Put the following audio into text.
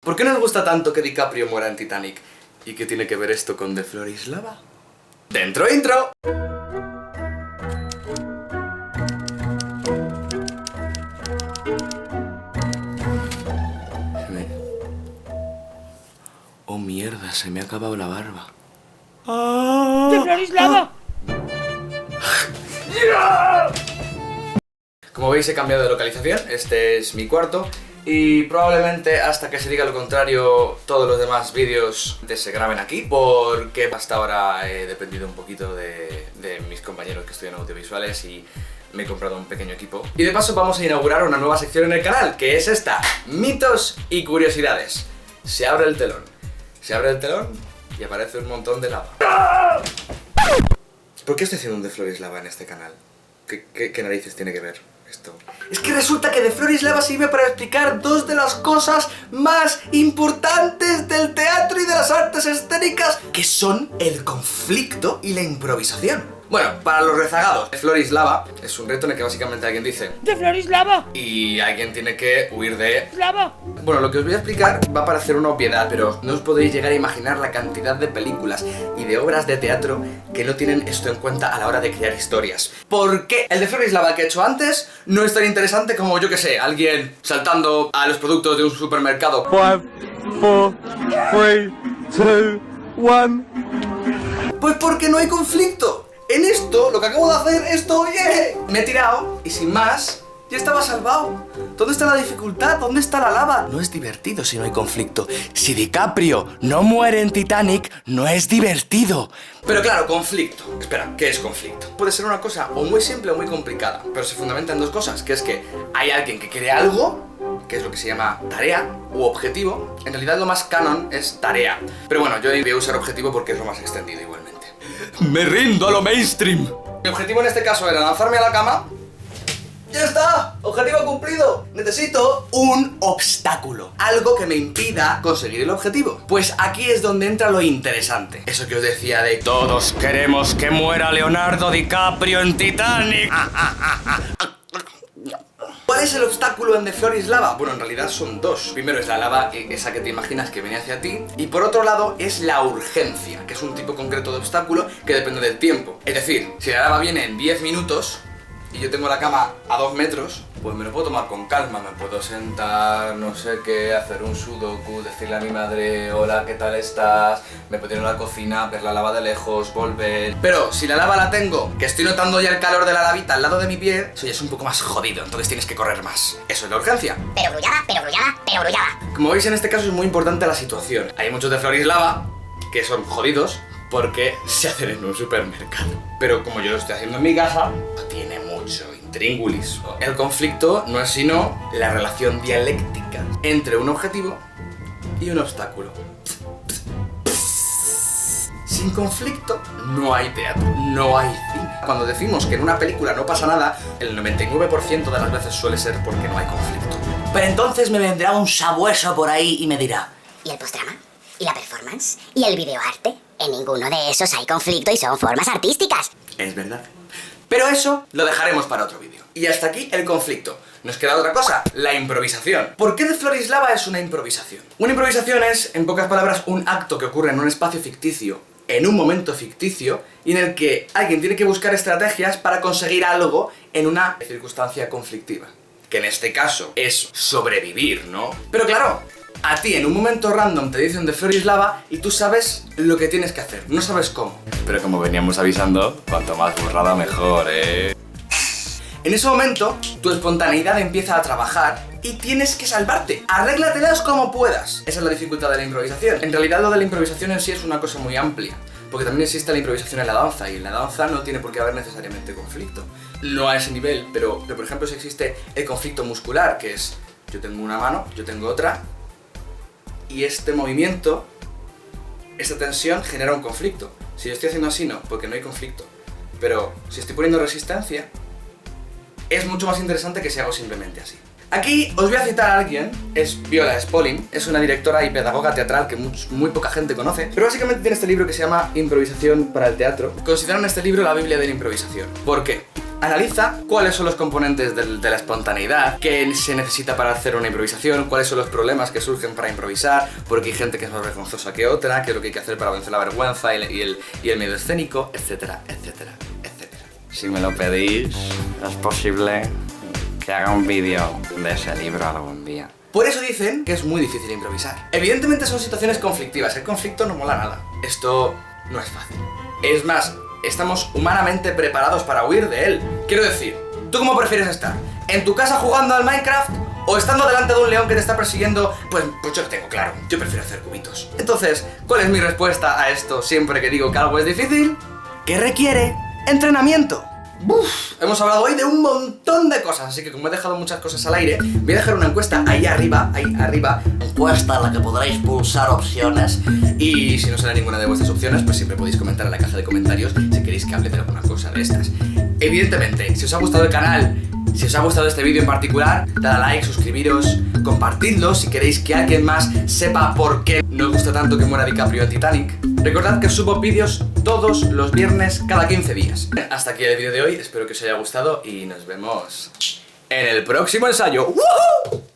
¿Por qué nos gusta tanto que DiCaprio muera en Titanic? ¿Y qué tiene que ver esto con The Floor is Lava? ¡Dentro intro! Oh mierda, se me ha acabado la barba. ¡The Floor is Lava! Como veis he cambiado de localización, este es mi cuarto y probablemente hasta que se diga lo contrario todos los demás vídeos se graben aquí, porque hasta ahora he dependido un poquito de mis compañeros que estudian audiovisuales y me he comprado un pequeño equipo. Y de paso vamos a inaugurar una nueva sección en el canal, que es esta: mitos y curiosidades. Se abre el telón y aparece un montón de lava. ¿Por qué estoy haciendo un The Floor is Lava en este canal? ¿Qué narices tiene que ver esto? Es que resulta que The Floor is Lava sirve para explicar dos de las cosas más importantes del teatro y de las artes escénicas, que son el conflicto y la improvisación. Bueno, para los rezagados, The Floor is Lava es un reto en el que básicamente alguien dice ¡The Floor is Lava! y alguien tiene que huir de ¡Lava! Bueno, lo que os voy a explicar va a parecer una obviedad, pero no os podéis llegar a imaginar la cantidad de películas y de obras de teatro que no tienen esto en cuenta a la hora de crear historias. Porque el The Floor is Lava que he hecho antes no es tan interesante como, yo que sé, alguien saltando a los productos de un supermercado. 5, 4, 3, 2, 1. Pues porque no hay conflicto. En esto, lo que acabo de hacer, esto, me he tirado y sin más, ya estaba salvado. ¿Dónde está la dificultad? ¿Dónde está la lava? No es divertido si no hay conflicto. Si DiCaprio no muere en Titanic, no es divertido. Pero claro, conflicto. Espera, ¿qué es conflicto? Puede ser una cosa o muy simple o muy complicada, pero se fundamenta en dos cosas, que es que hay alguien que quiere algo, que es lo que se llama tarea u objetivo. En realidad lo más canon es tarea, pero bueno, yo voy a usar objetivo porque es lo más extendido igualmente. Me rindo a lo mainstream. Mi objetivo en este caso era lanzarme a la cama. ¡Ya está! ¡Objetivo cumplido! Necesito un obstáculo, algo que me impida conseguir el objetivo. Pues aquí es donde entra lo interesante. Eso que os decía de todos queremos que muera Leonardo DiCaprio en Titanic. ¿Cuál es el obstáculo en The Floor is Lava? Bueno, en realidad son dos. Primero es la lava, esa que te imaginas que viene hacia ti. Y por otro lado es la urgencia, que es un tipo concreto de obstáculo que depende del tiempo. Es decir, si la lava viene en 10 minutos y yo tengo la cama a 2 metros, pues me lo puedo tomar con calma. Me puedo sentar, no sé qué, hacer un sudoku, decirle a mi madre hola, ¿qué tal estás? Me puedo ir a la cocina, ver la lava de lejos, volver. Pero si la lava la tengo, que estoy notando ya el calor de la lavita al lado de mi pie, eso ya es un poco más jodido, entonces tienes que correr más. Eso es la urgencia. Pero grullada, pero grullada, pero grullada. Como veis, en este caso es muy importante la situación. Hay muchos de Floor is Lava que son jodidos porque se hacen en un supermercado. Pero como yo lo estoy haciendo en mi casa, no tiene mucho intríngulis. El conflicto no es sino la relación dialéctica entre un objetivo y un obstáculo. Sin conflicto no hay teatro, no hay cine. Cuando decimos que en una película no pasa nada, el 99% de las veces suele ser porque no hay conflicto. Pero entonces me vendrá un sabueso por ahí y me dirá: ¿Y el postdrama? ¿Y la performance? ¿Y el videoarte? En ninguno de esos hay conflicto y son formas artísticas. Es verdad. Pero eso lo dejaremos para otro vídeo. Y hasta aquí el conflicto. Nos queda otra cosa, la improvisación. ¿Por qué The Floor is Lava es una improvisación? Una improvisación es, en pocas palabras, un acto que ocurre en un espacio ficticio, en un momento ficticio, y en el que alguien tiene que buscar estrategias para conseguir algo en una circunstancia conflictiva. Que en este caso es sobrevivir, ¿no? Pero claro, a ti en un momento random te dicen The Floor is Lava y tú sabes lo que tienes que hacer, no sabes cómo. Pero como veníamos avisando, cuanto más burrada mejor, ¿eh? En ese momento, tu espontaneidad empieza a trabajar y tienes que salvarte. Arréglatelas como puedas. Esa es la dificultad de la improvisación. En realidad lo de la improvisación en sí es una cosa muy amplia, porque también existe la improvisación en la danza, y en la danza no tiene por qué haber necesariamente conflicto. No a ese nivel, pero por ejemplo si existe el conflicto muscular, que es yo tengo una mano, yo tengo otra, y este movimiento, esta tensión genera un conflicto. Si yo estoy haciendo así, no, porque no hay conflicto. Pero si estoy poniendo resistencia, es mucho más interesante que si hago simplemente así. Aquí os voy a citar a alguien, es Viola Spolin, es una directora y pedagoga teatral que muy poca gente conoce, pero básicamente tiene este libro que se llama Improvisación para el teatro. Consideran este libro la Biblia de la improvisación. ¿Por qué? Analiza cuáles son los componentes de la espontaneidad, qué se necesita para hacer una improvisación, cuáles son los problemas que surgen para improvisar, porque hay gente que es más vergonzosa que otra, qué es lo que hay que hacer para vencer la vergüenza y el miedo escénico, etcétera, etcétera, etcétera. Si me lo pedís, es posible que haga un vídeo de ese libro algún día. Por eso dicen que es muy difícil improvisar. Evidentemente son situaciones conflictivas, el conflicto no mola nada. Esto no es fácil. Es más, estamos humanamente preparados para huir de él. Quiero decir, ¿tú cómo prefieres estar? ¿En tu casa jugando al Minecraft? ¿O estando delante de un león que te está persiguiendo? Pues yo lo tengo claro, yo prefiero hacer cubitos. Entonces, ¿cuál es mi respuesta a esto siempre que digo que algo es difícil? Que requiere entrenamiento. Uf, hemos hablado hoy de un montón de cosas, así que como he dejado muchas cosas al aire, voy a dejar una encuesta ahí arriba, encuesta en la que podréis pulsar opciones, y si no sale ninguna de vuestras opciones, pues siempre podéis comentar en la caja de comentarios si queréis que hable de alguna cosa de estas. Evidentemente, si os ha gustado el canal, si os ha gustado este vídeo en particular, dad a like, suscribiros, compartidlo si queréis que alguien más sepa por qué no os gusta tanto que muera DiCaprio en Titanic. Recordad que subo vídeos todos los viernes cada 15 días. Hasta aquí el vídeo de hoy, espero que os haya gustado y nos vemos en el próximo ensayo. ¡Woohoo!